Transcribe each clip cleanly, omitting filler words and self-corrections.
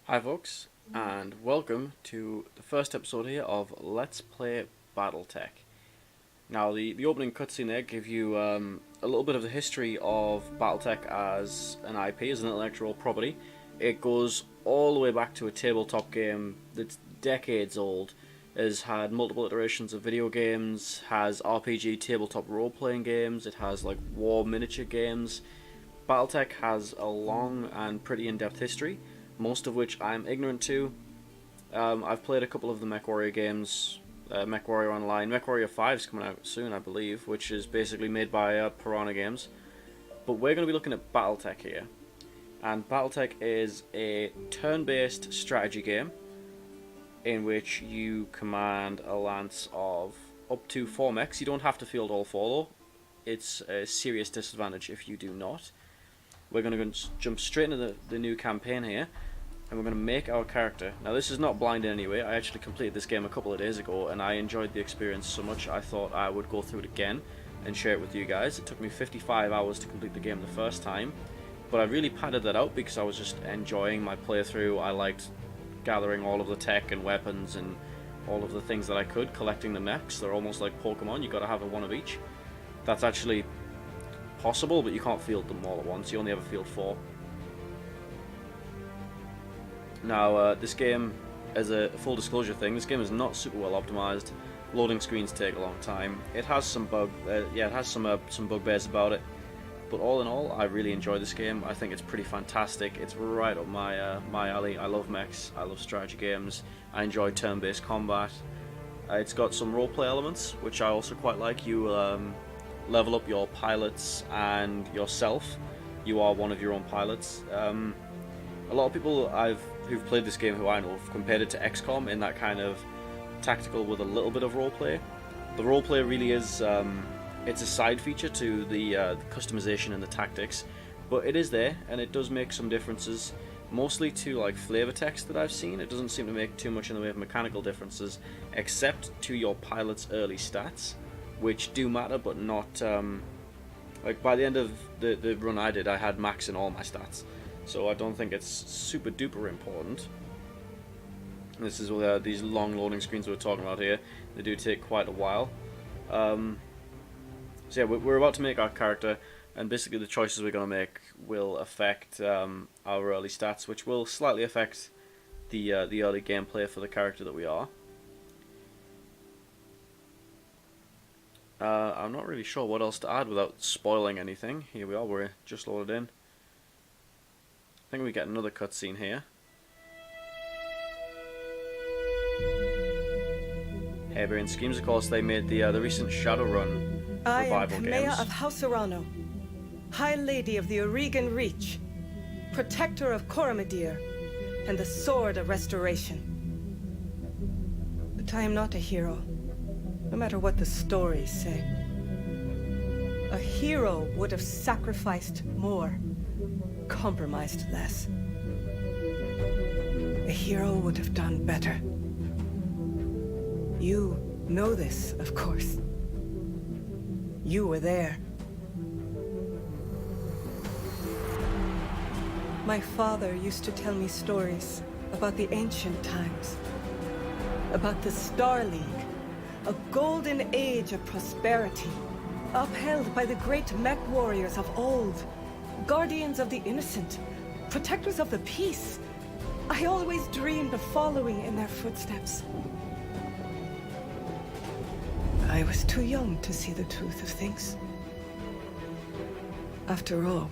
Hi folks, and welcome to the first episode here of Let's Play Battletech. Now the opening cutscene there gives you a little bit of the history of Battletech as an IP, as an intellectual property. It goes all the way back to a tabletop game that's decades old, has had multiple iterations of video games, has RPG tabletop role-playing games, it has like war miniature games. Battletech has a long and pretty in-depth history, most of which I'm ignorant to. I've played a couple of the MechWarrior games, MechWarrior Online. MechWarrior 5 is coming out soon, I believe, which is basically made by Piranha Games. But we're going to be looking at Battletech here. And Battletech is a turn-based strategy game in which you command a lance of up to 4 mechs. You don't have to field all 4 though. It's a serious disadvantage if you do not. We're going to jump straight into the new campaign here, and we're going to make our character. Now this is not blind in any way. I actually completed this game a couple of days ago, and I enjoyed the experience so much I thought I would go through it again and share it with you guys. It took me 55 hours to complete the game the first time, but I really padded that out because I was just enjoying my playthrough. I liked gathering all of the tech and weapons and all of the things that I could, collecting the mechs. They're almost like Pokemon, you got to have one of each. That's actually possible, but you can't field them all at once. You only have a field 4. Now, this game, as a full disclosure thing, this game is not super well optimized. Loading screens take a long time. It has some some bugbears about it, but all in all, I really enjoy this game. I think it's pretty fantastic. It's right up my alley. I love mechs. I love strategy games. I enjoy turn-based combat. It's got some roleplay elements, which I also quite like. You level up your pilots and yourself. You are one of your own pilots. A lot of people who've played this game who I know have compared it to XCOM in that kind of tactical with a little bit of roleplay. The roleplay really is it's a side feature to the customization and the tactics, but it is there and it does make some differences. Mostly to like flavor text that I've seen. It doesn't seem to make too much in the way of mechanical differences, except to your pilot's early stats, which do matter, but not like by the end of the run I did, I had max in all my stats, so I don't think it's super duper important. This is these long loading screens we're talking about here. They do take quite a while. So yeah, we're about to make our character, and basically the choices we're going to make will affect our early stats, which will slightly affect the early gameplay for the character that we are. I'm not really sure what else to add without spoiling anything. Here we are, we're just loaded in. I think we get another cutscene here. Harebrained Schemes, of course, they made the recent Shadowrun revival games. I am Kamea of House Arano, High Lady of the Oregon Reach, Protector of Coromadir, and the Sword of Restoration. But I am not a hero, no matter what the stories say. A hero would have sacrificed more, compromised less. A hero would have done better. You know this, of course. You were there. My father used to tell me stories about the ancient times, about the Star League, a golden age of prosperity, upheld by the great mech warriors of old, guardians of the innocent, protectors of the peace. I always dreamed of following in their footsteps. I was too young to see the truth of things. After all,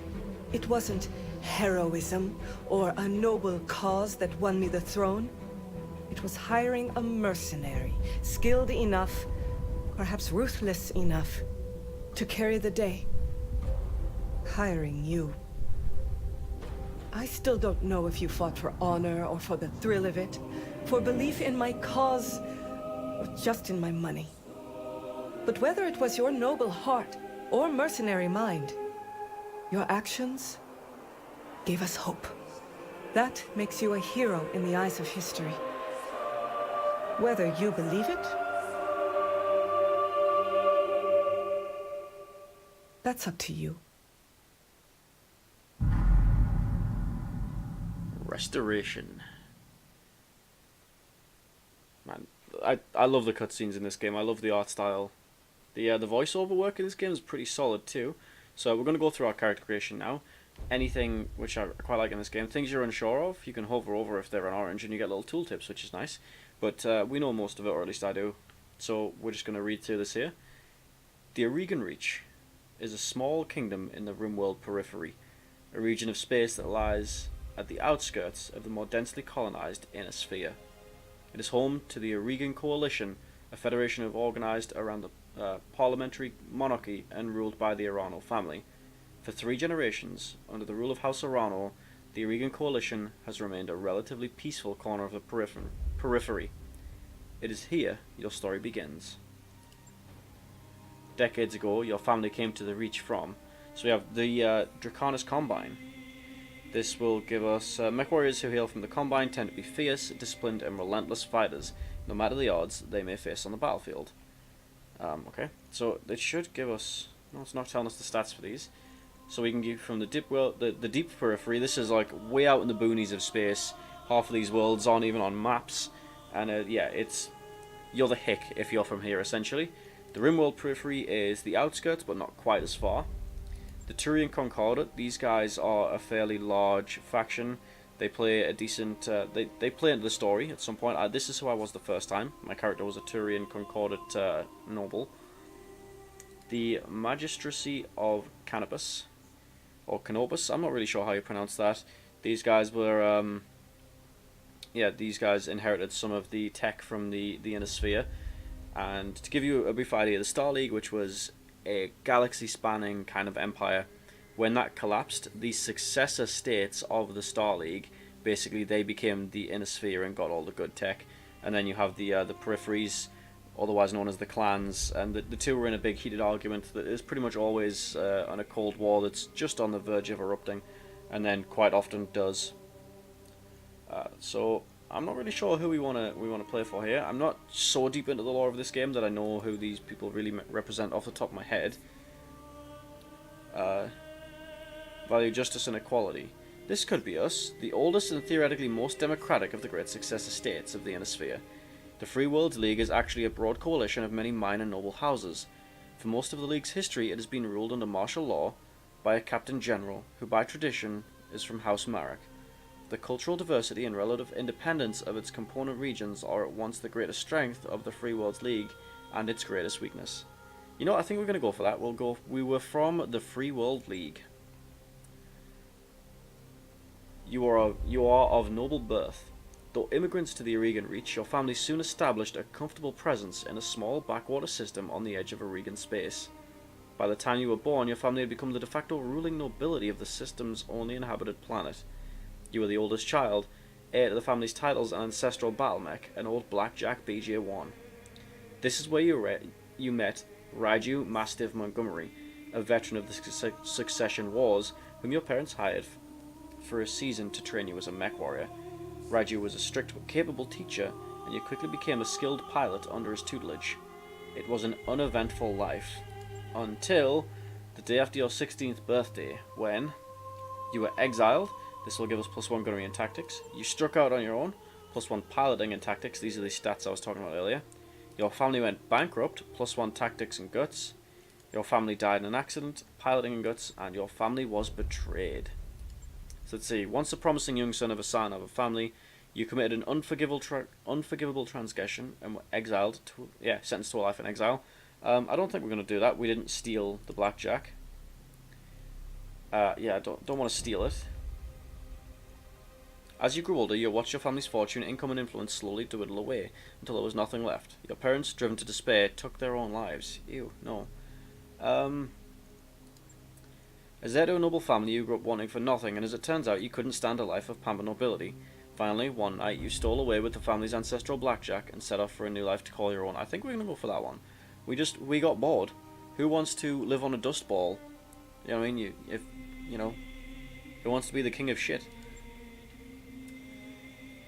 it wasn't heroism or a noble cause that won me the throne. It was hiring a mercenary, skilled enough, perhaps ruthless enough, to carry the day. Hiring you. I still don't know if you fought for honor or for the thrill of it, for belief in my cause, or just in my money. But whether it was your noble heart or mercenary mind, your actions gave us hope. That makes you a hero in the eyes of history. Whether you believe it, that's up to you. Restoration. I love the cutscenes in this game. I love the art style. The voiceover work in this game is pretty solid too. So we're going to go through our character creation now. Anything which I quite like in this game, things you're unsure of, you can hover over if they're an orange and you get little tooltips, which is nice. But we know most of it, or at least I do. So we're just going to read through this here. The Aurigan Reach is a small kingdom in the RimWorld periphery, a region of space that lies at the outskirts of the more densely colonized Inner Sphere. It is home to the Aurigan Coalition, a federation organized around the parliamentary monarchy and ruled by the Arano family. For 3 generations, under the rule of House Arano, the Aurigan Coalition has remained a relatively peaceful corner of the periphery. It is here your story begins. Decades ago, your family came to the Reach from. So we have the Draconis Combine. This will give us mech warriors who hail from the Combine tend to be fierce, disciplined, and relentless fighters, no matter the odds they may face on the battlefield. Okay, so it should give us. No, it's not telling us the stats for these. So we can give from the deep world, the deep periphery. This is like way out in the boonies of space. Half of these worlds aren't even on maps, and yeah, you're the hick if you're from here essentially. The RimWorld periphery is the outskirts, but not quite as far. The Turian Concordat, these guys are a fairly large faction. They play a decent, they play into the story at some point. This is who I was the first time. My character was a Turian Concordat noble. The Magistracy of Canopus, or Canopus, I'm not really sure how you pronounce that. These guys were, yeah, these guys inherited some of the tech from the Inner Sphere. And to give you a brief idea, the Star League, which was a galaxy-spanning kind of empire, when that collapsed, the successor states of the Star League, basically they became the Inner Sphere and got all the good tech. And then you have the peripheries, otherwise known as the clans, and the two were in a big heated argument that is pretty much always on a cold war that's just on the verge of erupting, and then quite often does. So I'm not really sure who we want to play for here. I'm not so deep into the lore of this game that I know who these people really represent off the top of my head. Value, justice, and equality. This could be us, the oldest and theoretically most democratic of the great successor states of the Inner Sphere. The Free World League is actually a broad coalition of many minor noble houses. For most of the League's history, it has been ruled under martial law by a Captain General, who by tradition is from House Marek. The cultural diversity and relative independence of its component regions are at once the greatest strength of the Free Worlds League and its greatest weakness. You know, I think we're going to go for that. We were from the Free World League. You are of noble birth. Though immigrants to the Aurigan Reach, your family soon established a comfortable presence in a small backwater system on the edge of Aurigan space. By the time you were born, your family had become the de facto ruling nobility of the system's only inhabited planet. You were the oldest child, heir to the family's titles and ancestral Battletech, an old blackjack BJ-1. This is where you met Raiju Mastiff Montgomery, a veteran of the Succession Wars, whom your parents hired for a season to train you as a mech warrior. Raiju was a strict but capable teacher, and you quickly became a skilled pilot under his tutelage. It was an uneventful life, until the day after your 16th birthday, when you were exiled. This will give us +1 gunnery and tactics. You struck out on your own, +1 piloting and tactics. These are the stats I was talking about earlier. Your family went bankrupt, +1 tactics and guts. Your family died in an accident, piloting and guts, and your family was betrayed. So let's see. Once a promising young son of a scion of a family, you committed an unforgivable transgression and were exiled to, sentenced to a life in exile. I don't think we're going to do that. We didn't steal the blackjack. I don't want to steal it. As you grew older, you watched your family's fortune, income, and influence slowly dwindle away until there was nothing left. Your parents, driven to despair, took their own lives. Ew, no. As heir to a noble family, you grew up wanting for nothing, and as it turns out, you couldn't stand a life of pampered nobility. Finally, one night, you stole away with the family's ancestral blackjack and set off for a new life to call your own. I think we're going to go for that one. We got bored. Who wants to live on a dust ball? You know what I mean? Who wants to be the king of shit?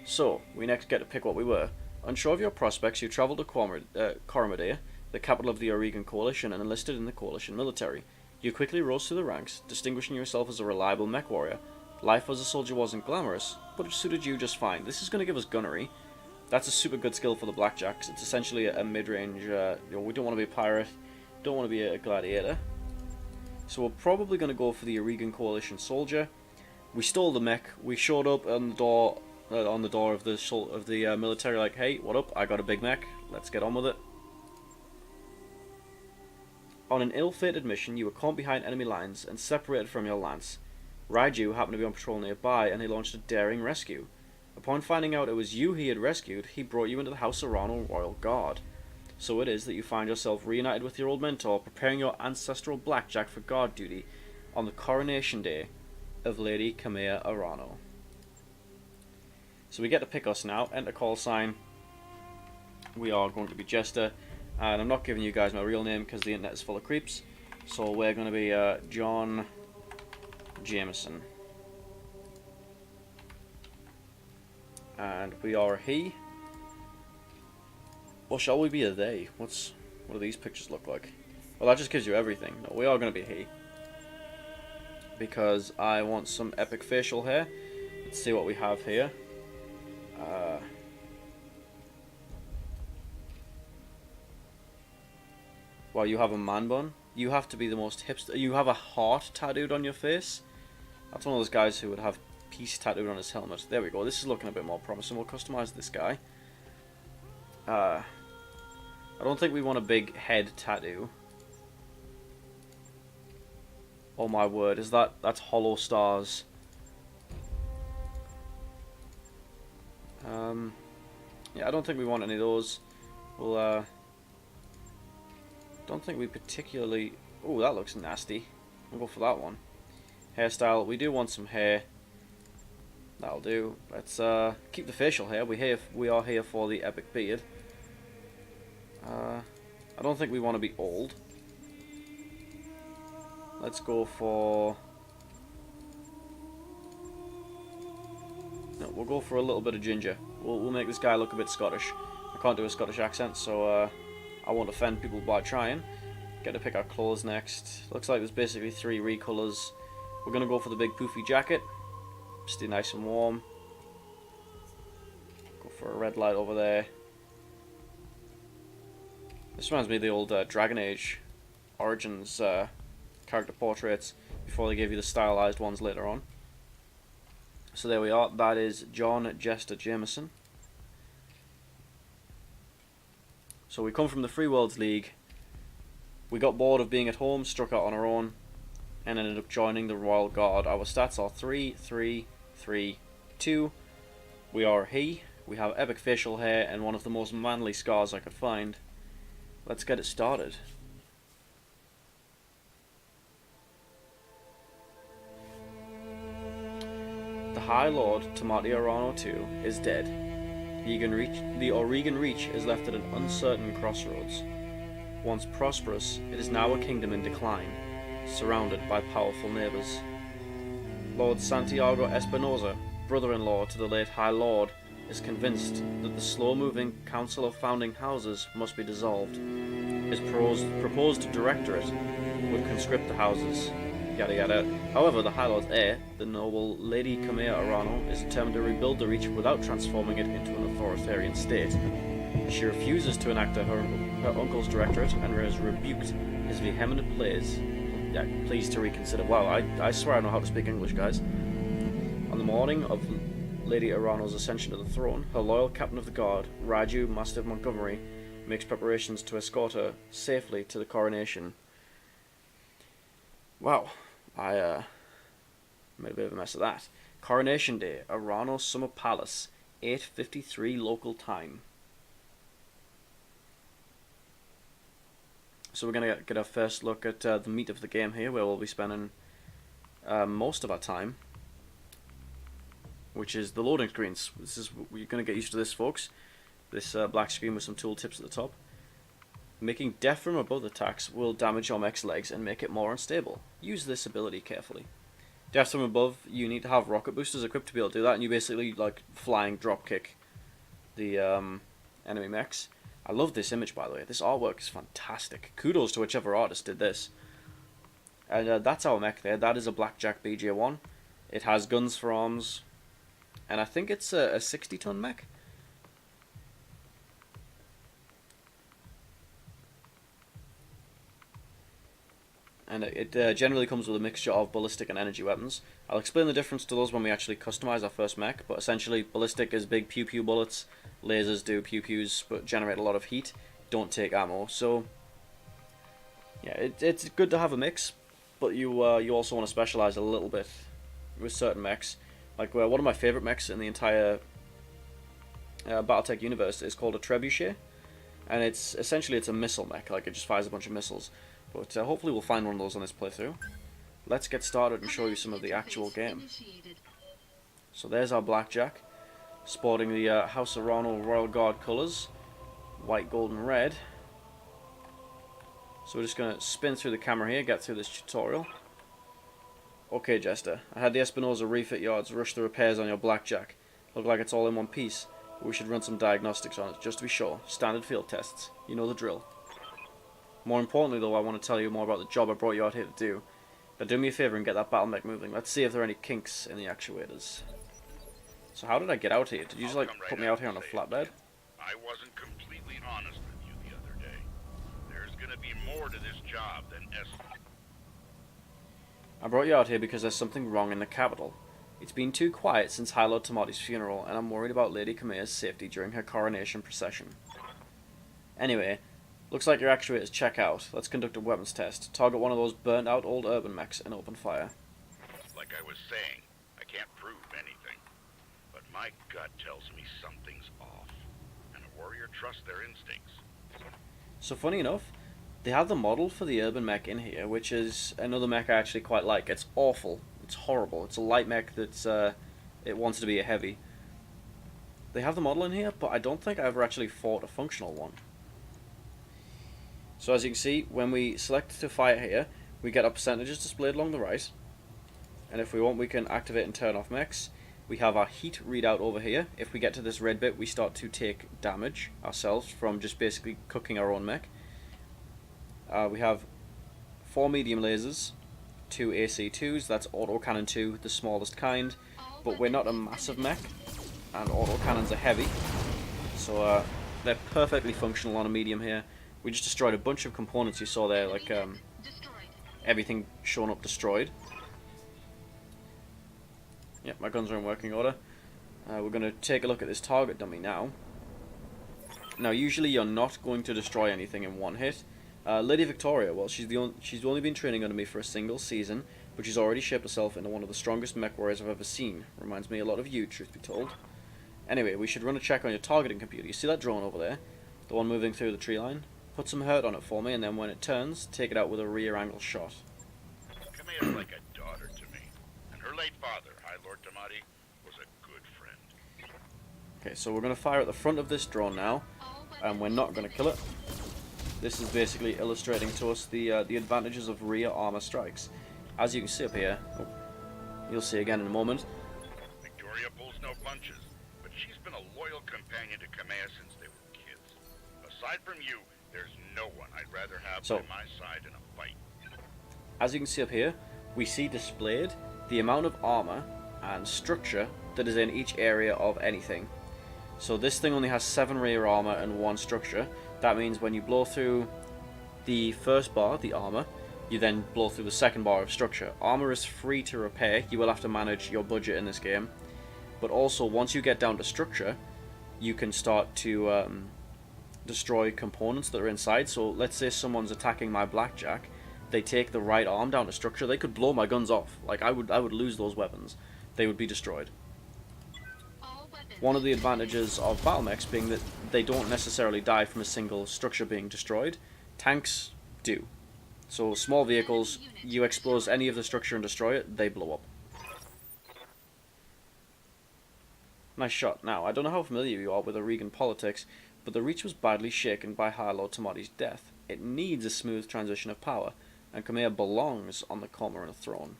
So, we next get to pick what we were. Unsure of your prospects, you travelled to Coromidea, the capital of the Aurigan Coalition, and enlisted in the Coalition military. You quickly rose through the ranks, distinguishing yourself as a reliable mech warrior. Life as a soldier wasn't glamorous, but it suited you just fine. This is going to give us gunnery. That's a super good skill for the Blackjacks. It's essentially a mid-range, we don't want to be a pirate, don't want to be a gladiator. So we're probably going to go for the Oregon Coalition soldier. We stole the mech. We showed up on the door of the military, like, hey, what up? I got a big mech. Let's get on with it. On an ill-fated mission, you were caught behind enemy lines and separated from your lance. Raiju happened to be on patrol nearby, and he launched a daring rescue. Upon finding out it was you he had rescued, he brought you into the House Arano Royal Guard. So it is that you find yourself reunited with your old mentor, preparing your ancestral blackjack for guard duty on the coronation day of Lady Kamea Arano. So we get to pick us now. Enter call sign. We are going to be Jester, and I'm not giving you guys my real name because the internet is full of creeps. So we're going to be John Jameson. And we are a he. Or shall we be a they? What do these pictures look like? Well, that just gives you everything. No, we are going to be he. Because I want some epic facial hair. Let's see what we have here. Well, you have a man bun. You have to be the most hipster. You have a heart tattooed on your face. That's one of those guys who would have peace tattooed on his helmet. There we go. This is looking a bit more promising. We'll customize this guy. I don't think we want a big head tattoo. Oh my word, that's hollow stars. Yeah, I don't think we want any of those. We'll don't think we particularly... Oh, that looks nasty. We'll go for that one. Hairstyle, we do want some hair. That'll do. Let's keep the facial hair. We are here for the epic beard. I don't think we want to be old. Let's go for... No, we'll go for a little bit of ginger. We'll make this guy look a bit Scottish. I can't do a Scottish accent, so I won't offend people by trying. Get to pick our clothes next. Looks like there's basically 3 recolors. We're going to go for the big poofy jacket. Stay nice and warm. Go for a red light over there. This reminds me of the old Dragon Age Origins character portraits before they gave you the stylized ones later on. So there we are. That is John Jester Jameson. So we come from the Free Worlds League. We got bored of being at home, struck out on our own, and ended up joining the Royal Guard. Our stats are 3, 3, 3, 2. We are he. We have epic facial hair and one of the most manly scars I could find. Let's get it started. The High Lord Tamati Arano II is dead. The Oregon Reach is left at an uncertain crossroads. Once prosperous, it is now a kingdom in decline, surrounded by powerful neighbours. Lord Santiago Espinosa, brother-in-law to the late High Lord, is convinced that the slow-moving Council of Founding Houses must be dissolved. His proposed directorate would conscript the houses, yada yada. However, the High Lord's heir, the noble Lady Kamea Arano, is determined to rebuild the Reach without transforming it into an authoritarian state. She refuses to enact her uncle's directorate and has rebuked his vehement pleas to reconsider. Wow, I swear I know how to speak English, guys. On the morning of Lady Arano's ascension to the throne, her loyal captain of the guard, Raiju Master Montgomery, makes preparations to escort her safely to the coronation. Wow, I made a bit of a mess of that. Coronation Day, Arano Summer Palace, 8:53 local time. So we're going to get our first look at the meat of the game here, where we'll be spending most of our time, which is the loading screens. We're going to get used to this, folks. This black screen with some tooltips at the top. Making death from above attacks will damage your mech's legs and make it more unstable. Use this ability carefully. Death from above, you need to have rocket boosters equipped to be able to do that, and you basically like flying dropkick the enemy mechs. I love this image, by the way. This artwork is fantastic. Kudos to whichever artist did this. And that's our mech there. That is a Blackjack BJ1. It has guns for arms, and I think it's a 60-ton mech. and it generally comes with a mixture of ballistic and energy weapons. I'll explain the difference to those when we actually customize our first mech, but essentially ballistic is big pew pew bullets, lasers do pew pews but generate a lot of heat, don't take ammo, so yeah, it's good to have a mix, but you also want to specialize a little bit with certain mechs. Like one of my favorite mechs in the entire Battletech universe is called a trebuchet, and it's essentially a missile mech, like it just fires a bunch of missiles. But hopefully we'll find one of those on this playthrough. Let's get started and show you some of the actual game. So there's our Blackjack, sporting the House of Ronald Royal Guard colours, white, gold and red. So we're just going to spin through the camera here, get through this tutorial. Okay Jester, I had the Espinosa refit yards rush the repairs on your Blackjack. Look like it's all in one piece, but we should run some diagnostics on it just to be sure. Standard field tests, you know the drill. More importantly though, I want to tell you more about the job I brought you out here to do. Now do me a favour and get that battle mech moving. Let's see if there are any kinks in the actuators. So how did I get out here? Did you just like put me out here on a flatbed? I wasn't completely honest with you the other day. There's gonna be more to this job than I brought you out here because there's something wrong in the capital. It's been too quiet since High Lord Tamati's funeral, and I'm worried about Lady Kamea's safety during her coronation procession. Anyway, looks like your actuators check out. Let's conduct a weapons test. Target one of those burnt out old urban mechs and open fire. Like I was saying, I can't prove anything. But my gut tells me something's off. And a warrior trusts their instincts. So funny enough, they have the model for the urban mech in here, which is another mech I actually quite like. It's awful. It's horrible. It's a light mech that's it wants to be a heavy. They have the model in here, but I don't think I ever actually fought a functional one. So as you can see, when we select to fire here, we get our percentages displayed along the right. And if we want, we can activate and turn off mechs. We have our heat readout over here. If we get to this red bit, we start to take damage ourselves from just basically cooking our own mech. We have 4 medium lasers, 2 AC2s, that's autocannon 2, the smallest kind, but we're not a massive mech, and autocannons are heavy, so they're perfectly functional on a medium here. We just destroyed a bunch of components you saw there, like everything shown up destroyed. Yep, my guns are in working order. We're going to take a look at this target dummy now. Now usually you're not going to destroy anything in one hit. Lady Victoria, well, she's only been training under me for a single season, but she's already shaped herself into one of the strongest mech warriors I've ever seen. Reminds me a lot of you, truth be told. Anyway, we should run a check on your targeting computer. You see that drone over there? The one moving through the tree line? Put some hurt on it for me, and then when it turns, take it out with a rear angle shot. Kamea's like a daughter to me. And her late father, High Lord Tamati, was a good friend. Okay, so we're going to fire at the front of this drone now, and we're not going to kill it. This is basically illustrating to us the advantages of rear armor strikes. As you can see up here, you'll see again in a moment. Victoria pulls no punches, but she's been a loyal companion to Kamea since they were kids. Aside from you, there's no one I'd rather have by my side in a fight. As you can see up here, we see displayed the amount of armor and structure that is in each area of anything. So this thing only has 7 rear armor and 1 structure. That means when you blow through the first bar, the armor, you then blow through the second bar of structure. Armor is free to repair. You will have to manage your budget in this game. But also, once you get down to structure, you can start to destroy components that are inside. So let's say someone's attacking my Blackjack. They take the right arm down to structure. They could blow my guns off. Like, I would lose those weapons. They would be destroyed. One of the advantages of battle mechs being that they don't necessarily die from a single structure being destroyed. Tanks do. So small vehicles, you expose any of the structure and destroy it, they blow up. Nice shot. Now, I don't know how familiar you are with Oregon politics, but the Reach was badly shaken by High Lord Tamati's death. It needs a smooth transition of power, and Kamea belongs on the Cormorant throne.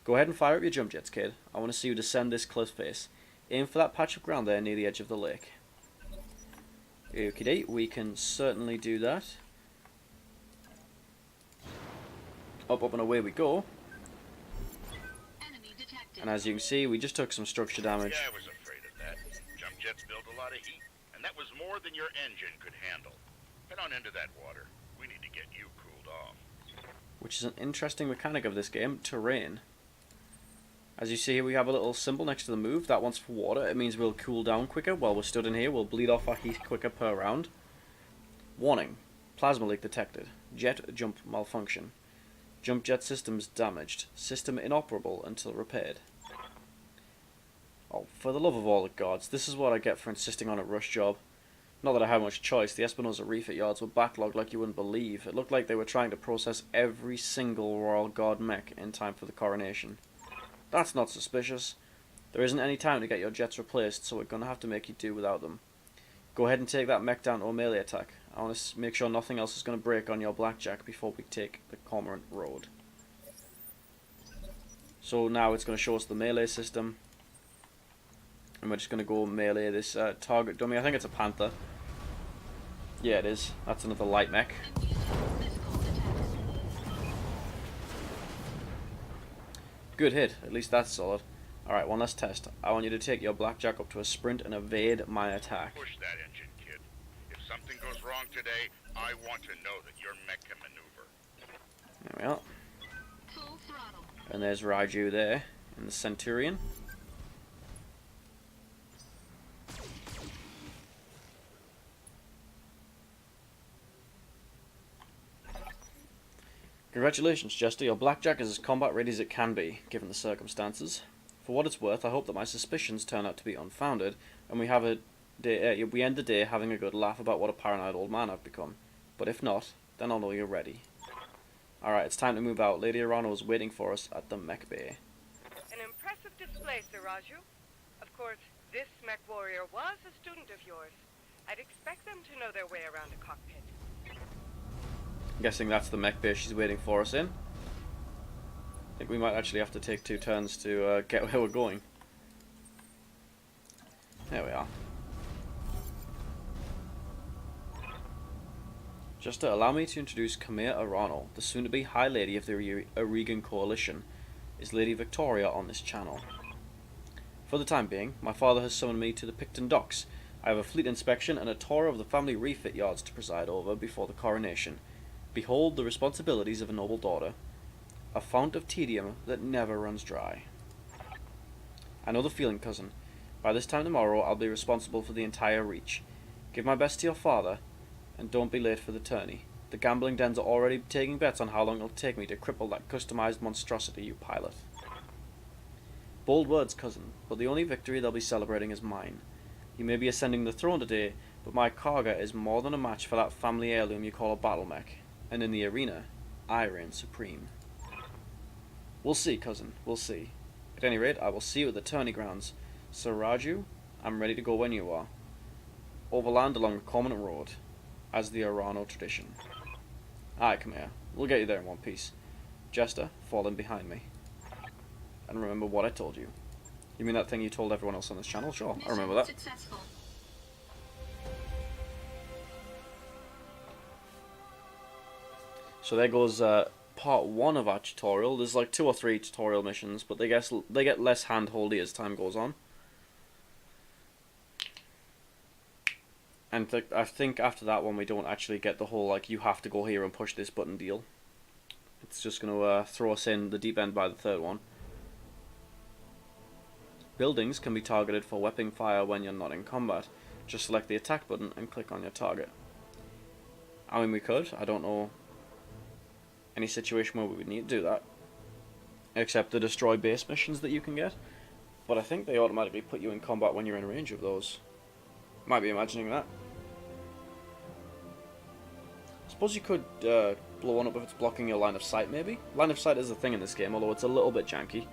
Go ahead and fire up your jump jets, kid. I want to see you descend this cliff face. Aim for that patch of ground there near the edge of the lake. Okay, we can certainly do that. Up, up and away we go. And as you can see, we just took some structure damage. Yeah, I was afraid of that. Jump jets build a lot of heat, and that was more than your engine could handle. Head on into that water. We need to get you cooled off. which is an interesting mechanic of this game, terrain. As you see here, we have a little symbol next to the move. That one's for water. It means we'll cool down quicker while we're stood in here. We'll bleed off our heat quicker per round. Warning. Plasma leak detected. Jet jump malfunction. Jump jet systems damaged. System inoperable until repaired. Oh, for the love of all the gods, this is what I get for insisting on a rush job. Not that I had much choice. The Espinosa refit yards were backlogged like you wouldn't believe. It looked like they were trying to process every single Royal Guard mech in time for the coronation. That's not suspicious. There isn't any time to get your jets replaced, so we're going to have to make you do without them. Go ahead and take that mech down to a melee attack. I want to make sure nothing else is going to break on your blackjack before we take the Cormorant Road. So now it's going to show us the melee system. And we're just going to go melee this target dummy. I think it's a Panther. Yeah, it is. That's another light mech. Good hit. At least that's solid. Alright, one last test. I want you to take your blackjack up to a sprint and evade my attack. Push that engine, kid. If something goes wrong today, I want to know that your mech can maneuver. There we are. And there's Raiju there in the Centurion. Congratulations, Jester. Your blackjack is as combat ready as it can be, given the circumstances. For what it's worth, I hope that my suspicions turn out to be unfounded, and we end the day having a good laugh about what a paranoid old man I've become. But if not, then I'll know you're ready. Alright, it's time to move out. Lady Arano is waiting for us at the mech bay. An impressive display, Sir Raju. Of course, this mech warrior was a student of yours. I'd expect them to know their way around a cockpit. I'm guessing that's the mech bay she's waiting for us in. I think we might actually have to take 2 turns to get where we're going. There we are. Just to allow me to introduce Khmer Arano, the soon-to-be High Lady of the Aurigan Coalition, is Lady Victoria on this channel. For the time being, my father has summoned me to the Picton Docks. I have a fleet inspection and a tour of the family refit yards to preside over before the coronation. Behold the responsibilities of a noble daughter, a fount of tedium that never runs dry. I know the feeling, cousin. By this time tomorrow, I'll be responsible for the entire reach. Give my best to your father, and don't be late for the tourney. The gambling dens are already taking bets on how long it'll take me to cripple that customized monstrosity you pilot. Bold words, cousin, but the only victory they'll be celebrating is mine. You may be ascending the throne today, but my Karga is more than a match for that family heirloom you call a battle mech. And in the arena, I reign supreme. We'll see, cousin, we'll see. At any rate, I will see you at the tourney grounds. Sir Raju, I'm ready to go when you are. Overland along the Cormorant Road, as the Arano tradition. Aye, come here. We'll get you there in one piece. Jester, fall in behind me. And remember what I told you. You mean that thing you told everyone else on this channel? Sure, I remember that. Successful. So there goes part 1 of our tutorial. There's like 2 or 3 tutorial missions, but they get less hand-holdy as time goes on. And I think after that one we don't actually get the whole like you have to go here and push this button deal. It's just going to throw us in the deep end by the 3rd one. Buildings can be targeted for weapon fire when you're not in combat. Just select the attack button and click on your target. I mean, we could. I don't know any situation where we would need to do that, except the destroy base missions that you can get, but I think they automatically put you in combat when you're in range of those. Might be imagining that. I suppose you could blow one up if it's blocking your line of sight, maybe? Line of sight is a thing in this game, although it's a little bit janky.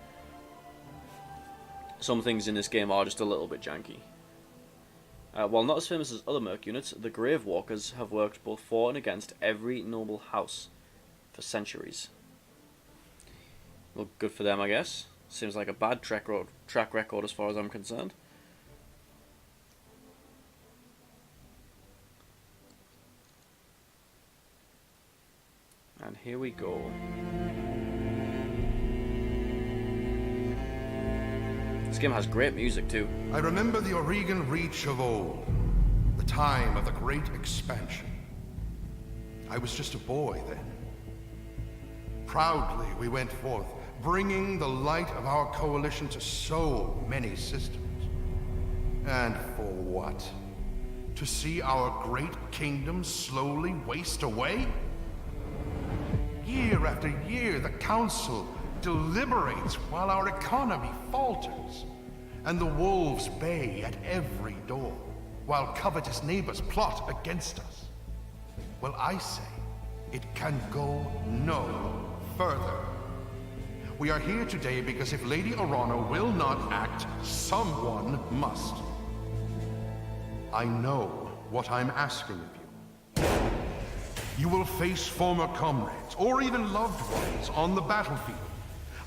Some things in this game are just a little bit janky. While not as famous as other Merc units, the Grave Walkers have worked both for and against every noble house for centuries. Well, good for them, I guess. Seems like a bad track record as far as I'm concerned. And here we go. This game has great music too. I remember the Aurigan Reach of old, the time of the Great Expansion. I was just a boy then. Proudly we went forth, bringing the light of our coalition to so many systems. And for what? To see our great kingdom slowly waste away? Year after year, the Council deliberates while our economy falters, and the wolves bay at every door, while covetous neighbors plot against us. Well, I say, it can go no further. We are here today because if Lady Orana will not act, someone must. I know what I'm asking of you. You will face former comrades, or even loved ones, on the battlefield.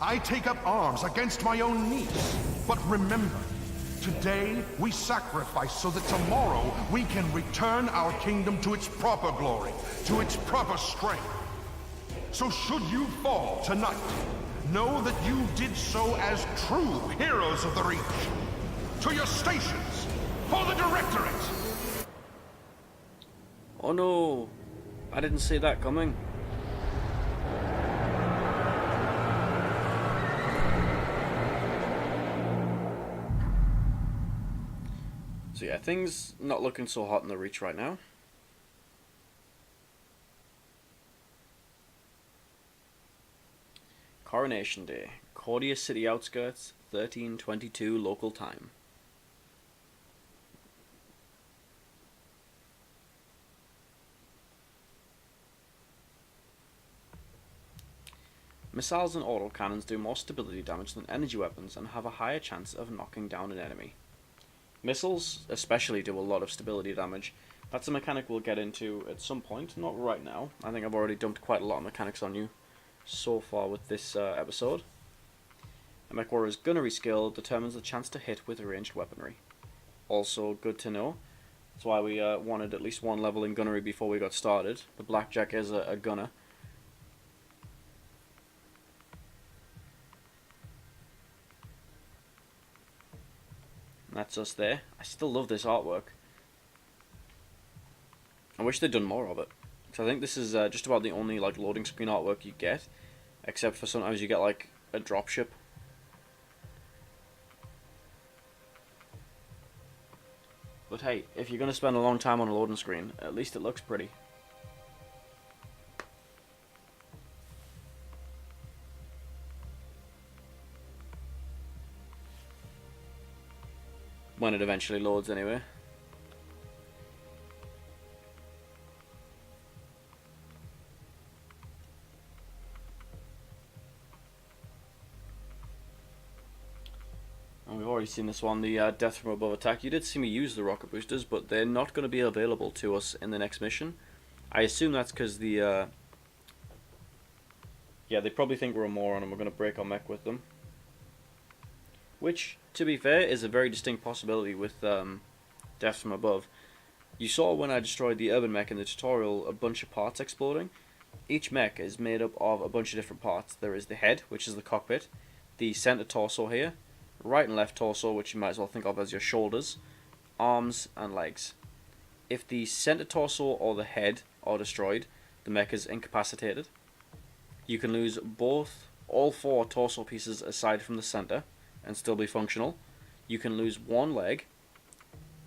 I take up arms against my own niece. But remember, today we sacrifice so that tomorrow we can return our kingdom to its proper glory, to its proper strength. So should you fall tonight, know that you did so as true heroes of the Reach. To your stations, for the Directorate! Oh no, I didn't see that coming. So yeah, things not looking so hot in the Reach right now. Coronation Day, Cordia City outskirts, 13:22 local time. Missiles and autocannons do more stability damage than energy weapons and have a higher chance of knocking down an enemy. Missiles especially do a lot of stability damage. That's a mechanic we'll get into at some point, not right now. I think I've already dumped quite a lot of mechanics on you so far with this episode. A mech warrior's gunnery skill determines the chance to hit with ranged weaponry. Also good to know. That's why we wanted at least one level in gunnery before we got started. The Blackjack is a gunner. That's us there. I still love this artwork. I wish they'd done more of it. Because I think this is just about the only like loading screen artwork you get. Except for sometimes you get like a dropship. But hey, if you're going to spend a long time on a loading screen, at least it looks pretty. When it eventually loads anyway. And we've already seen this one, the death from above attack. You did see me use the rocket boosters, but they're not going to be available to us in the next mission. I assume that's because the yeah, they probably think we're a moron and we're going to break our mech with them. Which, to be fair, is a very distinct possibility with death from above. You saw when I destroyed the urban mech in the tutorial a bunch of parts exploding. Each mech is made up of a bunch of different parts. There is the head, which is the cockpit, the center torso here, right and left torso, which you might as well think of as your shoulders, arms and legs. If the center torso or the head are destroyed, the mech is incapacitated. You can lose all four torso pieces aside from the center and still be functional. You can lose one leg,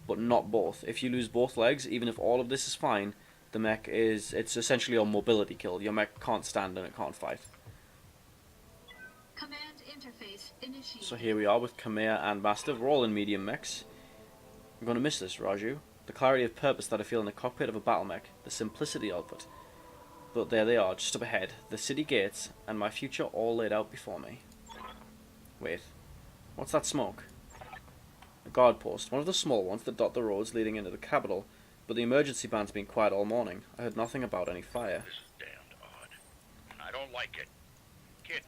but not both. If you lose both legs, even if all of this is fine, the mech it's essentially a mobility kill. Your mech can't stand and it can't fight. Command interface initiated. So here we are with Khmer and Mastiff. We're all in medium mechs. I'm going to miss this, Raju. The clarity of purpose that I feel in the cockpit of a battle mech. The simplicity of it. But there they are, just up ahead. The city gates, and my future all laid out before me. Wait. What's that smoke? A guard post, one of the small ones that dot the roads leading into the capital, but the emergency band's been quiet all morning. I heard nothing about any fire. This is damned odd. I don't like it. Kid,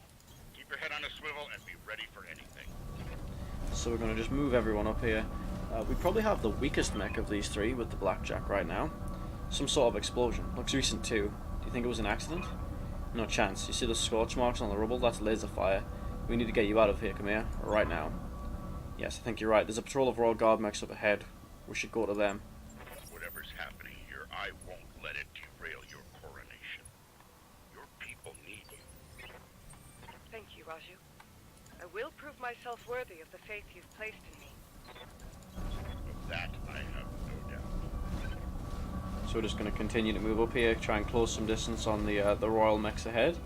keep your head on a swivel and be ready for anything. So we're going to just move everyone up here. We probably have the weakest mech of these three with the Blackjack right now. Some sort of explosion. Looks recent too. Do you think it was an accident? No chance. You see the scorch marks on the rubble? That's laser fire. We need to get you out of here, Khmer, right now. Yes, I think you're right. There's a patrol of Royal Guard mechs up ahead. We should go to them. Whatever's happening here, I won't let it derail your coronation. Your people need you. Raju. I will prove myself worthy of the faith you've placed in me. Of that, I have no doubt. So we're just going to continue to move up here, try and close some distance on the Royal Mechs ahead.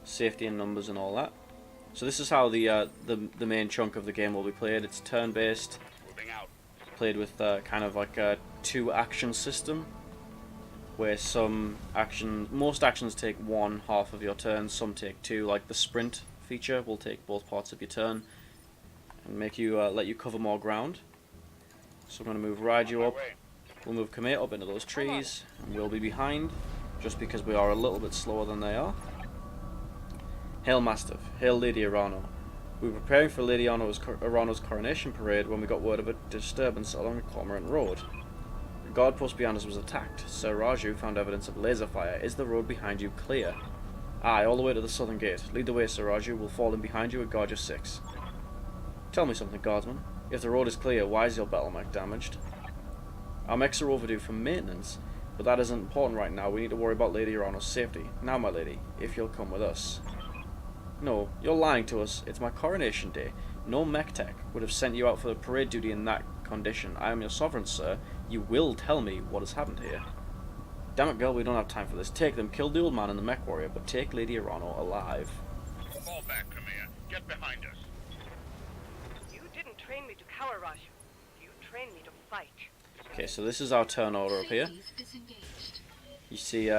Safety in numbers and all that. So this is how the main chunk of the game will be played. It's turn-based, Moving out. played with kind of like a 2-action system, where most actions take one half of your turn, some take two. Like the sprint feature will take both parts of your turn and make you let you cover more ground. So I'm going to move Raiju up. We'll move Kamei up into those trees, and we'll be behind, just because we are a little bit slower than they are. Hail Mastiff, hail Lady Arano. We were preparing for Lady Arano's coronation parade when we got word of a disturbance along the Cormorant Road. The guard post behind us was attacked. Sir Raju found evidence of laser fire. Is the road behind you clear? Aye, all the way to the southern gate. Lead the way, Sir Raju. We'll fall in behind you and guard your 6. Tell me something, guardsman. If the road is clear, why is your battle mech damaged? Our mechs are overdue for maintenance, but that isn't important right now. We need to worry about Lady Arano's safety. Now, my lady, if you'll come with us. No, you're lying to us. It's my coronation day. No mech tech would have sent you out for the parade duty in that condition. I am your sovereign, sir. You will tell me what has happened here. Damn it, girl, we don't have time for this. Take them, kill the old man and the mech warrior, but take Lady Arano alive. Fall back, Kamea. Get behind us. You didn't train me to cower, Raju. You trained me to fight. Okay, so this is our turn order up here. Phase disengaged. You see,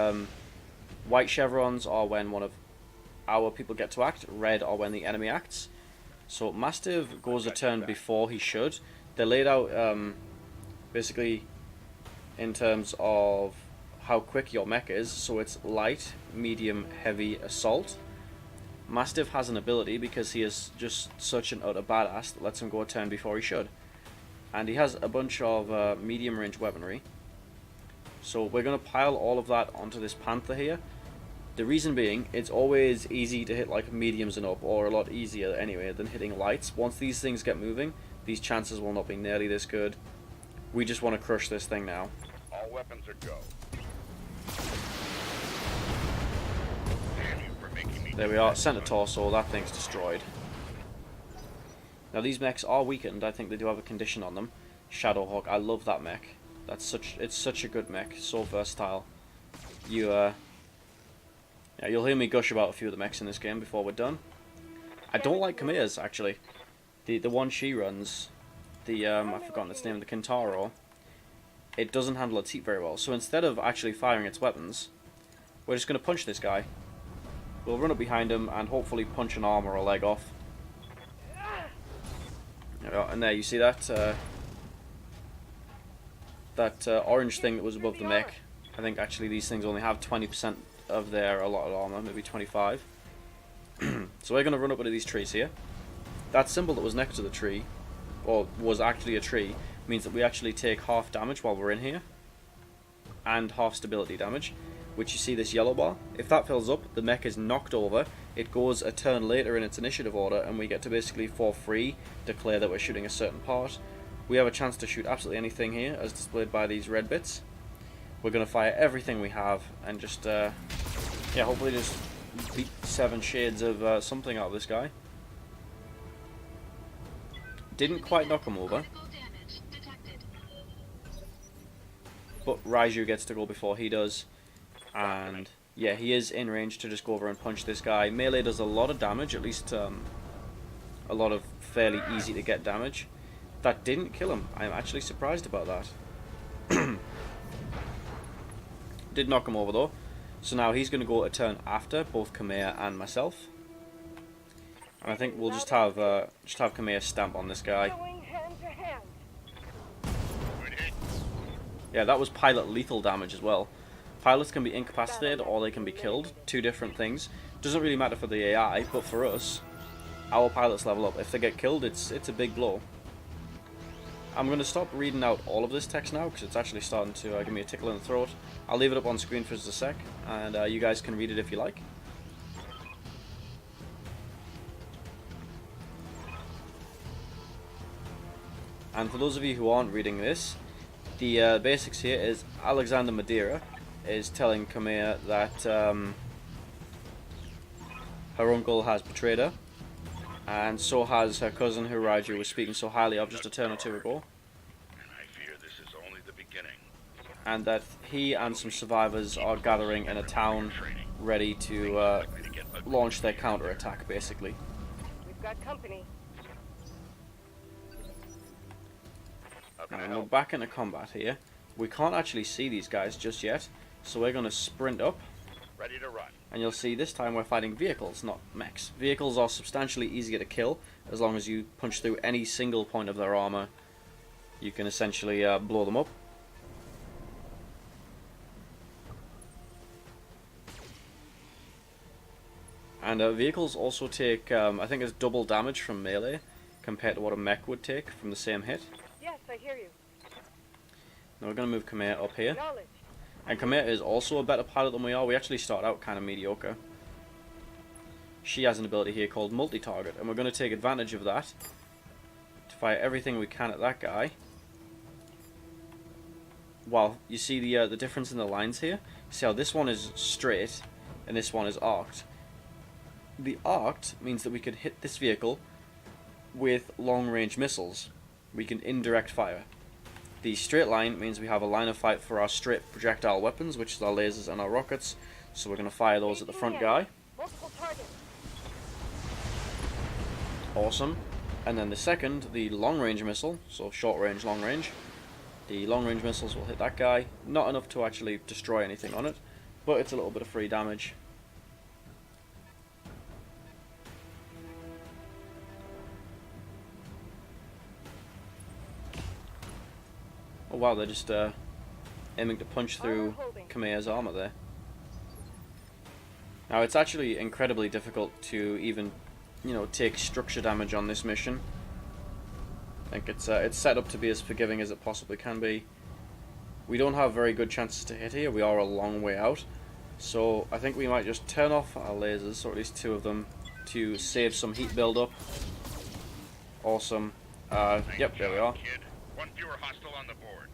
white chevrons are when one of our people get to act, red are when the enemy acts. So Mastiff goes a turn before he should. They're laid out basically in terms of how quick your mech is. So it's light, medium, heavy, assault. Mastiff has an ability, because he is just such an utter badass, that lets him go a turn before he should. And he has a bunch of medium range weaponry. So we're going to pile all of that onto this panther here. The reason being, it's always easy to hit like mediums and up, or a lot easier anyway than hitting lights. Once these things get moving, these chances will not be nearly this good. We just want to crush this thing now. All weapons are go. Damn you for making me. There we are, center torso, that thing's destroyed. Now these mechs are weakened. I think they do have a condition on them. Shadowhawk, I love that mech. It's such a good mech, so versatile. Yeah, you'll hear me gush about a few of the mechs in this game before we're done. I don't like Kamea's, actually. The one she runs, I've forgotten its name, the Kintaro, it doesn't handle its heat very well. So instead of actually firing its weapons, we're just going to punch this guy. We'll run up behind him and hopefully punch an arm or a leg off. And there, you see that? Orange thing that was above the mech. I think actually these things only have 20% of their allotted armor, maybe 25. So we're going to run up into these trees here. That symbol that was next to the tree, or was actually a tree, means that we actually take half damage while we're in here, and half stability damage, which you see this yellow bar. If that fills up, the mech is knocked over, it goes a turn later in its initiative order, and we get to basically for free declare that we're shooting a certain part. We have a chance to shoot absolutely anything here, as displayed by these red bits. We're going to fire everything we have, and just, yeah, hopefully just beat 7 shades of something out of this guy. Didn't quite knock him over, Critical damage detected. but Raiju gets to go before he does, and yeah, he is in range to just go over and punch this guy. Melee does a lot of damage, at least a lot of fairly easy to get damage. That didn't kill him. I'm actually surprised about that. Did knock him over though, so now he's going to go a turn after both Kamea and myself, and I think we'll just have Kamea stamp on this guy. Going hand to hand. Good hit. Yeah, that was pilot lethal damage as well. Pilots can be incapacitated or they can be killed. 2 different things. Doesn't really matter for the AI, but for us, our pilots level up. If they get killed, it's a big blow. I'm going to stop reading out all of this text now, because it's actually starting to give me a tickle in the throat. I'll leave it up on screen for just a sec, and you guys can read it if you like. And for those of you who aren't reading this, the basics here is Alexander Madeira is telling Kamea that Her uncle has betrayed her, and so has her cousin, who Raiju was speaking so highly of just a turn or two ago. And I fear this is only the beginning. And that he and some survivors are gathering in a town ready to launch their counterattack, basically. We've got company. And we're back into combat here. We can't actually see these guys just yet, so we're going to sprint up. Ready to run. And you'll see this time we're fighting vehicles, not mechs. Vehicles are substantially easier to kill, as long as you punch through any single point of their armor. You can essentially blow them up. And vehicles also take, I think it's double damage from melee, compared to what a mech would take from the same hit. Yes, I hear you. Now we're going to move Khmer up here. Knowledge. And Khmer is also a better pilot than we are. We actually start out kind of mediocre. She has an ability here called multi-target, and we're going to take advantage of that to fire everything we can at that guy. Well, you see the difference in the lines here? See how this one is straight, and this one is arced. The arced means that we can hit this vehicle with long-range missiles. We can indirect fire. The straight line means we have a line of fight for our straight projectile weapons, which is our lasers and our rockets. So we're going to fire those at the front guy. Multiple targets. Awesome. And then the second, the long-range missile, so short-range, long-range. The long-range missiles will hit that guy. Not enough to actually destroy anything on it, but it's a little bit of free damage. Oh wow, they're just aiming to punch through Khmer's armor there. Now it's actually incredibly difficult to even, you know, take structure damage on this mission. I think it's set up to be as forgiving as it possibly can be. We don't have very good chances to hit here. We are a long way out, so I think we might just turn off our lasers, or at least two of them, to save some heat build-up. Awesome. Yep, there we are. Kid. One fewer hostile on the board.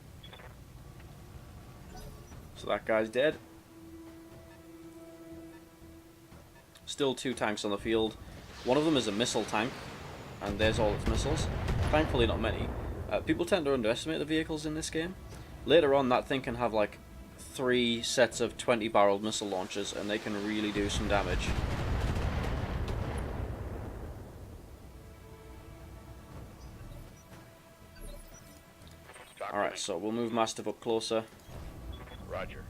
So that guy's dead. Still two tanks on the field. One of them is a missile tank, and there's all its missiles. Thankfully not many. People tend to underestimate the vehicles in this game. Later on that thing can have like 3 sets of 20-barreled missile launchers, and they can really do some damage. Alright, so we'll move Mastiff up closer. Roger.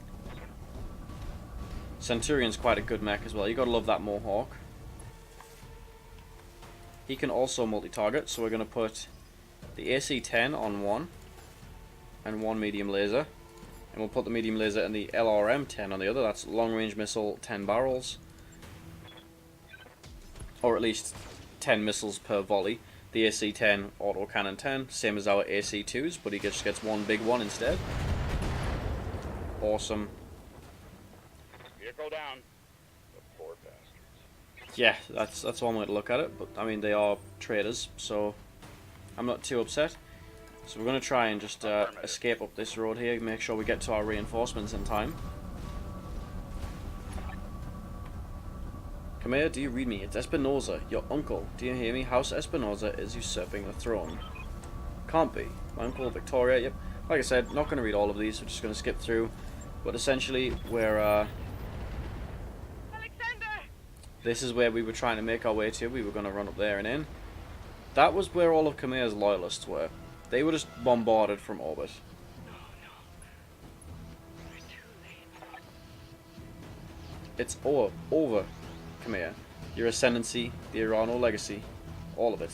Centurion's quite a good mech as well. You gotta love that Mohawk. He can also multi-target, so we're gonna put the AC-10 on one, and one medium laser. And we'll put the medium laser and the LRM-10 on the other. That's long-range missile, 10 barrels. Or at least 10 missiles per volley. The AC-10, autocannon 10, same as our AC-2s, but he just gets one big one instead. Awesome. Vehicle down. The poor bastards. Yeah, that's one way to look at it, but I mean, they are traders, so I'm not too upset. So we're going to try and just escape up this road here, make sure we get to our reinforcements in time. Khmer, do you read me? It's Espinosa, your uncle. Do you hear me? House Espinosa is usurping the throne. Can't be. My uncle Victoria, yep. Like I said, not going to read all of these, we're just going to skip through. But essentially, we're, Alexander! this is where we were trying to make our way to. We were going to run up there and in. That was where all of Khmer's loyalists were. They were just bombarded from orbit. It's over, Khmer. Your ascendancy, the Irano legacy, all of it.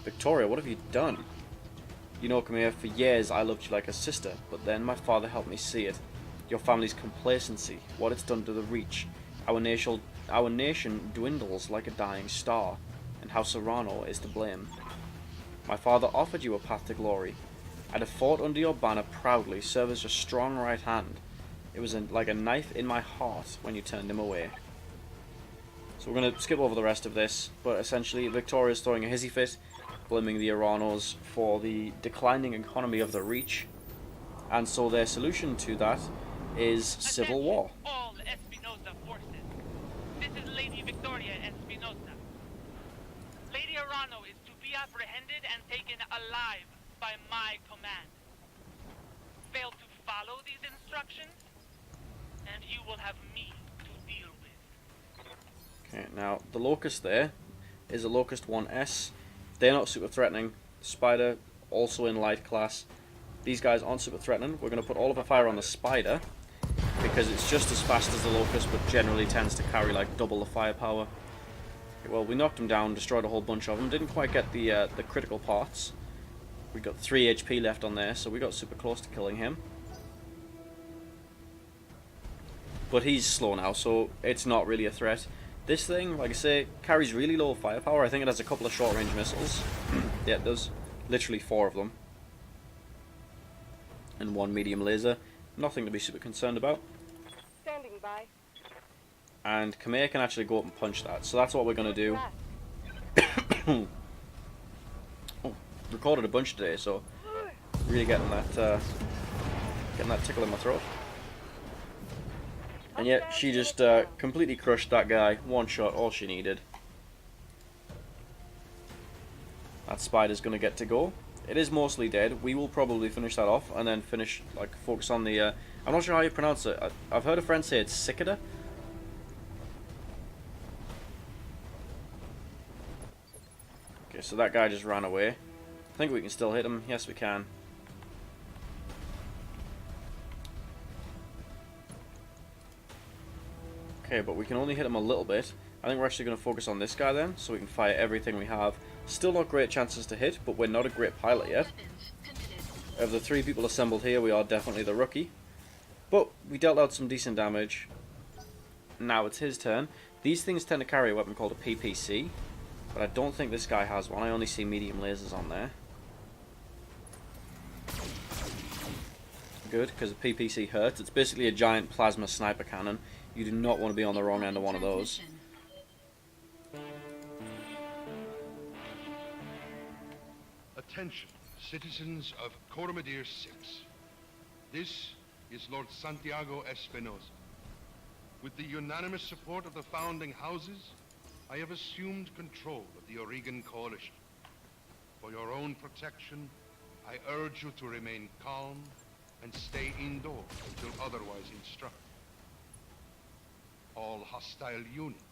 Victoria, what have you done? You know, Khmer, for years I loved you like a sister, but then my father helped me see it. Your family's complacency, what it's done to the Reach. Our nation dwindles like a dying star, and House Irano is to blame. My father offered you a path to glory. I'd have fought under your banner proudly, serve as your strong right hand. It was like a knife in my heart when you turned him away. So we're going to skip over the rest of this, but essentially Victoria's throwing a hissy fit, blaming the Iranos for the declining economy of the Reach, and so their solution to that is civil war. All Espinosa forces. This is Lady Victoria. apprehended and taken alive by my command. Fail to follow these instructions, and you will have me to deal with. Okay, now the Locust there is a Locust 1S. They're not super threatening. Spider, also in light class. These guys aren't super threatening. We're going to put all of our fire on the Spider, because it's just as fast as the Locust, but generally tends to carry like double the firepower. Okay, well, we knocked him down, destroyed a whole bunch of them. Didn't quite get the critical parts. We got 3 HP left on there, so we got super close to killing him. But he's slow now, so it's not really a threat. This thing, like I say, carries really low firepower. I think it has a couple of short-range missiles. Yeah, it does. Literally 4 of them. And 1 medium laser. Nothing to be super concerned about. Standing by. And Khmer can actually go up and punch that. So that's what we're going to do. Oh, recorded a bunch today, so really getting that tickle in my throat. And yet she just completely crushed that guy. 1 shot, all she needed. That Spider's going to get to go. It is mostly dead. We will probably finish that off and then finish, like, focus on the... I'm not sure how you pronounce it. I've heard a friend say it's cicada. Okay, so that guy just ran away. I think we can still hit him. Yes, we can. Okay, but we can only hit him a little bit. I think we're actually going to focus on this guy then, so we can fire everything we have. Still not great chances to hit, but we're not a great pilot yet. Of the 3 people assembled here, we are definitely the rookie. But we dealt out some decent damage. Now it's his turn. These things tend to carry a weapon called a PPC, but I don't think this guy has one. I only see medium lasers on there. Good, because the PPC hurts. It's basically a giant plasma sniper cannon. You do not want to be on the wrong end of one of those. Attention, citizens of Coromadir 6. This is Lord Santiago Espinosa. With the unanimous support of the founding houses, I have assumed control of the Oregon Coalition. For your own protection, I urge you to remain calm and stay indoors until otherwise instructed. All hostile units,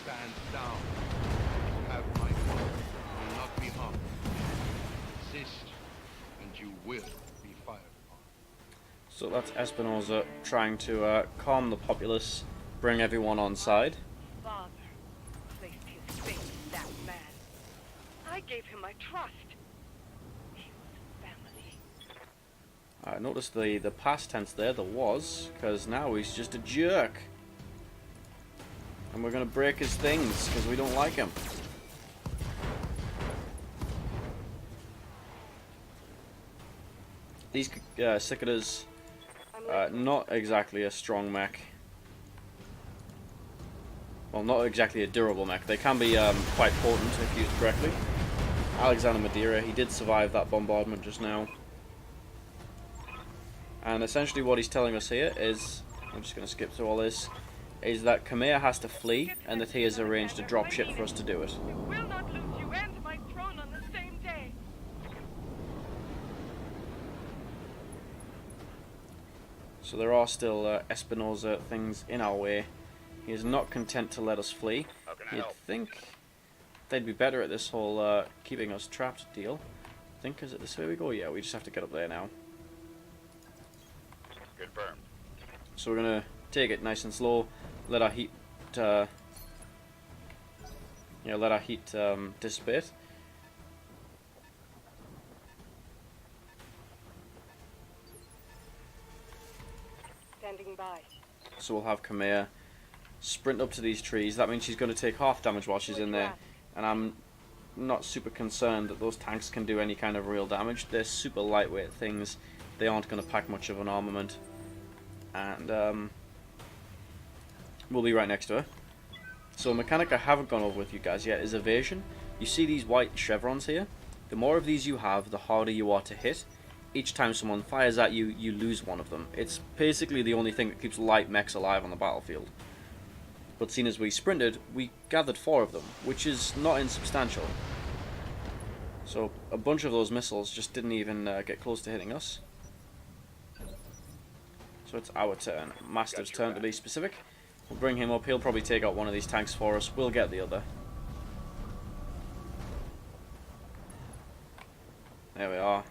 stand down. You have my word. You will not be harmed. Resist, and you will be fired upon. So that's Espinosa trying to calm the populace, bring everyone on side. Father placed his faith in that man. I gave him my trust. He was family. Notice the past tense there, the was, because now he's just a jerk. And we're going to break his things, because we don't like him. These cicadas, not exactly a strong mech. Well, not exactly a durable mech. They can be quite potent if used correctly. Alexander Madeira, he did survive that bombardment just now. And essentially what he's telling us here is, I'm just going to skip through all this, is that Khmer has to flee, and that he has arranged a dropship for us to do it. You will not lose you and my throne on the same day. So there are still Espinosa things in our way. He is not content to let us flee. You'd think they'd be better at this whole keeping us trapped deal. I think, is it this way we go? Yeah, we just have to get up there now. Confirmed. So we're going to take it nice and slow. Let our heat, dissipate. Standing by. So we'll have Khmer sprint up to these trees. That means she's going to take half damage while she's in there, and I'm not super concerned that those tanks can do any kind of real damage. They're super lightweight things. They aren't going to pack much of an armament, and we'll be right next to her. So a mechanic I haven't gone over with you guys yet is evasion. You see these white chevrons here? The more of these you have, the harder you are to hit. Each time someone fires at you, you lose one of them. It's basically the only thing that keeps light mechs alive on the battlefield. But seeing as we sprinted, we gathered 4 of them, which is not insubstantial. So a bunch of those missiles just didn't even get close to hitting us. So it's our turn. Mastiff's turn to be specific. We'll bring him up. He'll probably take out one of these tanks for us. We'll get the other. There we are.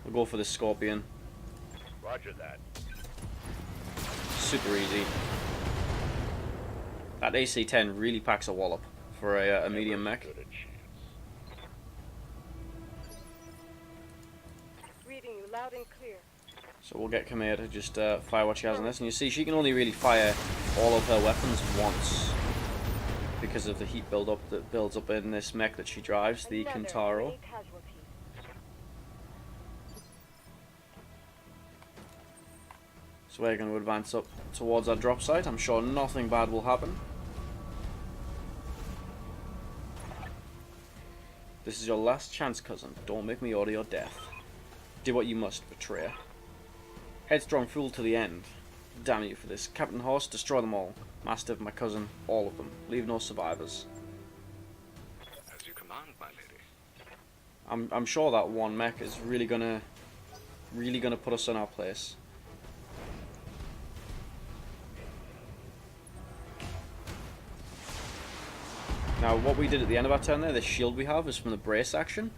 We'll go for this Scorpion. Roger that. Super easy. That AC-10 really packs a wallop for a medium mech. Reading you loud and clear. So we'll get Khmer to just fire what she has on this. And you see, she can only really fire all of her weapons once because of the heat build-up that builds up in this mech that she drives, the Kintaro. So we're going to advance up towards our drop site. I'm sure nothing bad will happen. This is your last chance, cousin. Don't make me order your death. Do what you must, betrayer. Headstrong fool to the end. Damn you for this. Captain Horse, destroy them all. Mastiff, my cousin, all of them. Leave no survivors. As you command, my lady. I'm sure that one mech is really gonna put us in our place. Now, what we did at the end of our turn there, the shield we have is from the brace action.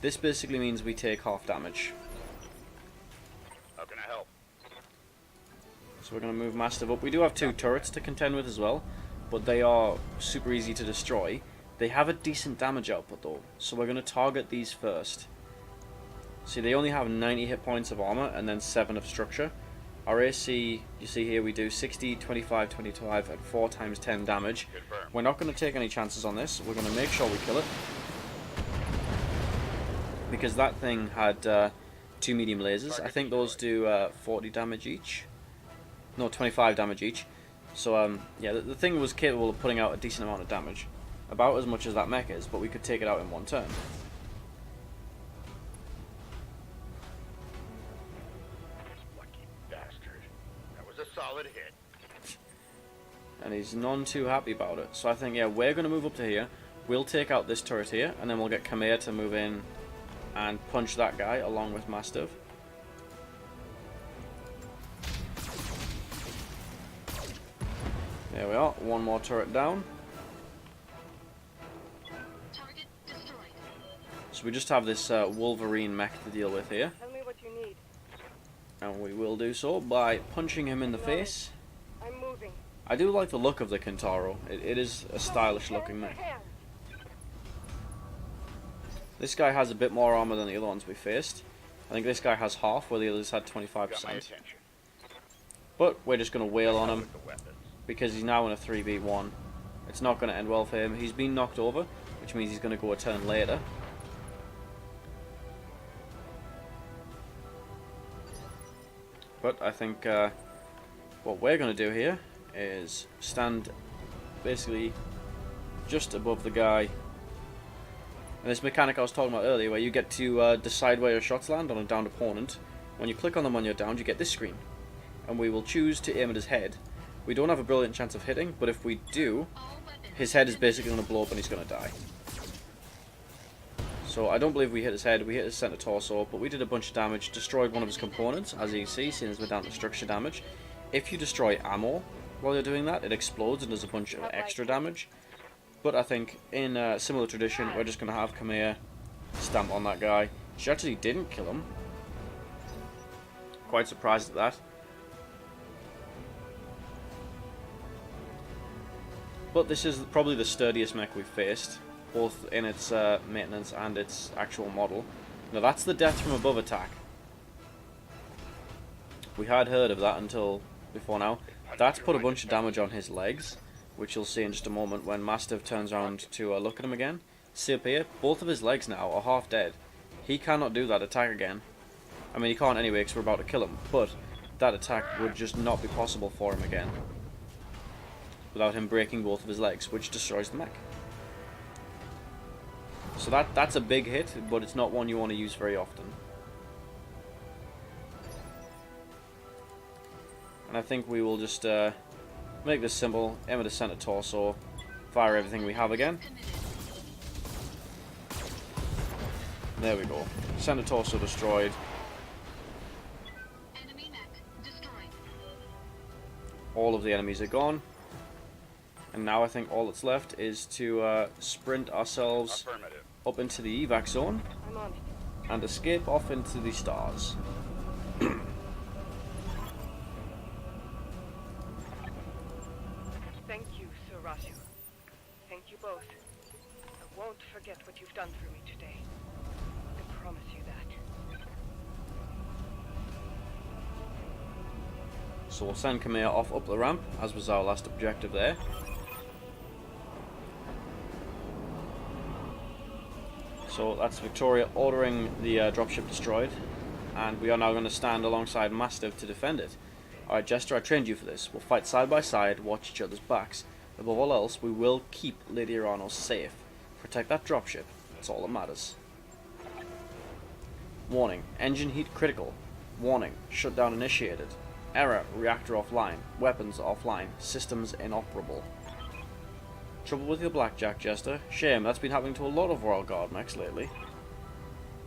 This basically means we take half damage. How can I help? So we're going to move Mastiff up. We do have 2 turrets to contend with as well, but they are super easy to destroy. They have a decent damage output though, so we're going to target these first. See, they only have 90 hit points of armor and then 7 of structure. Our AC, you see here, we do 60, 25, 25 at 4 times 10 damage. Confirmed. We're not going to take any chances on this. We're going to make sure we kill it. Because that thing had 2 medium lasers. I think those do 40 damage each. No, 25 damage each. So, yeah, the thing was capable of putting out a decent amount of damage. About as much as that mech is, but we could take it out in one turn. Solid hit. And he's none too happy about it. So I think, yeah, we're going to move up to here. We'll take out this turret here, and then we'll get Khmer to move in and punch that guy along with Mastiff. There we are. One more turret down. Target destroyed. So we just have this Wolverine mech to deal with here. Tell me what you need. And we will do so by punching him in the face. I'm moving. I do like the look of the Kintaro. It is a stylish looking mech. This guy has a bit more armor than the other ones we faced. I think this guy has half, where the others had 25%. But we're just going to wail on him, because he's now in a 3v1. It's not going to end well for him. He's been knocked over, which means he's going to go a turn later. But I think what we're going to do here is stand basically just above the guy. And this mechanic I was talking about earlier, where you get to decide where your shots land on a downed opponent. When you click on them on your downed, you get this screen. And we will choose to aim at his head. We don't have a brilliant chance of hitting, but if we do, his head is basically going to blow up and he's going to die. So I don't believe we hit his head, we hit his center torso, but we did a bunch of damage, destroyed one of his components, as you see, seeing as we're down to structure damage. If you destroy ammo while you're doing that, it explodes and does a bunch of extra damage. But I think, in similar tradition, we're just going to have Khmer stamp on that guy. She actually didn't kill him. Quite surprised at that. But this is probably the sturdiest mech we've faced, both in its maintenance and its actual model. Now that's the death from above attack. We had heard of that until before now. That's put a bunch of damage on his legs, which you'll see in just a moment when Mastiff turns around to look at him again. See up here, both of his legs now are half dead. He cannot do that attack again. I mean, he can't anyway because we're about to kill him, but that attack would just not be possible for him again without him breaking both of his legs, which destroys the mech. So that's a big hit, but it's not one you want to use very often. And I think we will just make this simple, aim at the center torso, fire everything we have again. There we go. Center torso destroyed. Enemy mech destroyed. All of the enemies are gone. And now I think all that's left is to sprint ourselves up into the evac zone I'm on it. and escape off into the stars. Thank you, Sir Rasu. Thank you both. I won't forget what you've done for me today. I promise you that. So we'll send Kamea off up the ramp, as was our last objective there. So that's Victoria ordering the dropship destroyed, and we are now going to stand alongside Mastiff to defend it. Alright Jester, I trained you for this. We'll fight side by side, watch each other's backs. Above all else, we will keep Lady Urano safe. Protect that dropship. That's all that matters. Warning, engine heat critical. Warning, shutdown initiated. Error, reactor offline. Weapons offline. Systems inoperable. Trouble with your blackjack, Jester? Shame, that's been happening to a lot of Royal Guard mechs lately.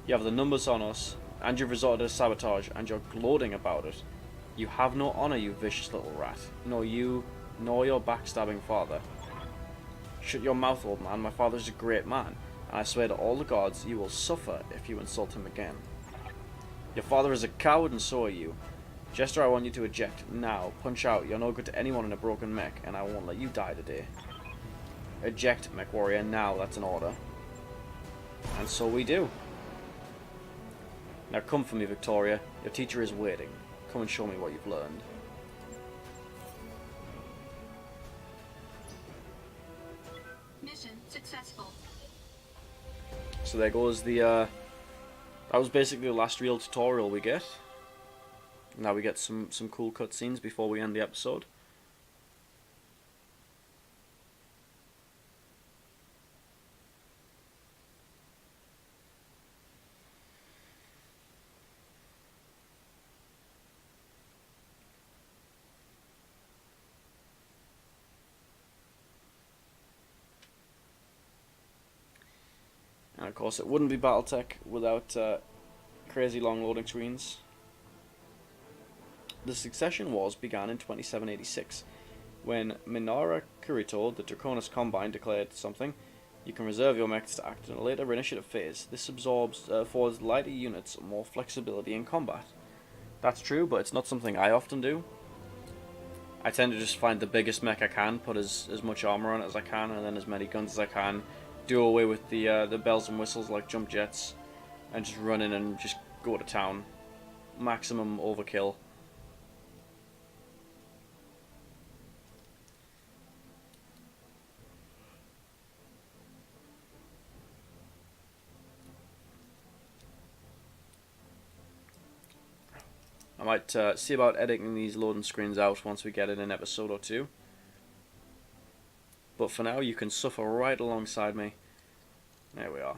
You have the numbers on us, and you've resorted to sabotage, and you're gloating about it. You have no honor, you vicious little rat. Nor you, nor your backstabbing father. Shut your mouth, old man. My father is a great man, and I swear to all the gods you will suffer if you insult him again. Your father is a coward, and so are you. Jester, I want you to eject. Now. Punch out. You're no good to anyone in a broken mech, and I won't let you die today. Eject, Mech Warrior, now. That's an order. And so we do. Now come for me, Victoria. Your teacher is waiting. Come and show me what you've learned. Mission successful. So there goes the, that was basically the last real tutorial we get. Now we get some cool cutscenes before we end the episode. And of course it wouldn't be Battletech without crazy long loading screens. The Succession Wars began in 2786, when Minara Kurito, the Draconis Combine, declared something. You can reserve your mechs to act in a later initiative phase. This affords lighter units more flexibility in combat. That's true, but it's not something I often do. I tend to just find the biggest mech I can, put as much armor on it as I can, and then as many guns as I can. Do away with the bells and whistles like jump jets, and just run in and just go to town. Maximum overkill. I might see about editing these loading screens out once we get in an episode or two. But for now, you can suffer right alongside me. There we are.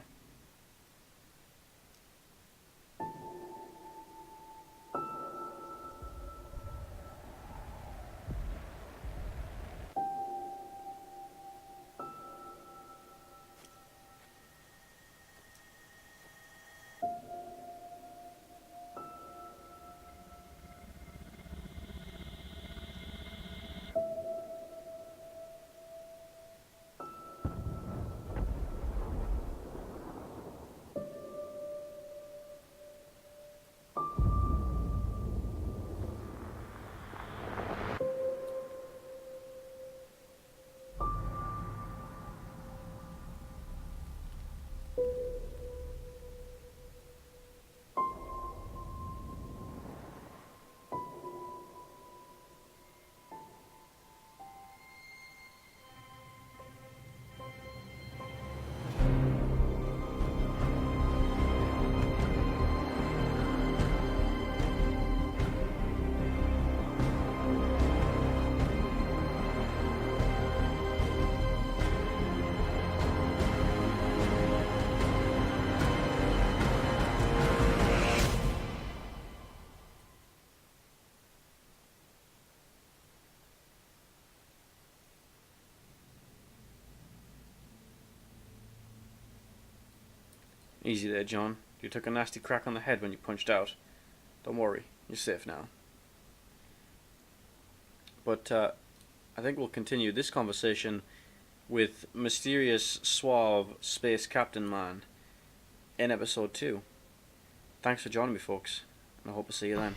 Easy there, John. You took a nasty crack on the head when you punched out. Don't worry, you're safe now. But I think we'll continue this conversation with mysterious, suave space captain man in episode 2. Thanks for joining me, folks, and I hope to see you then.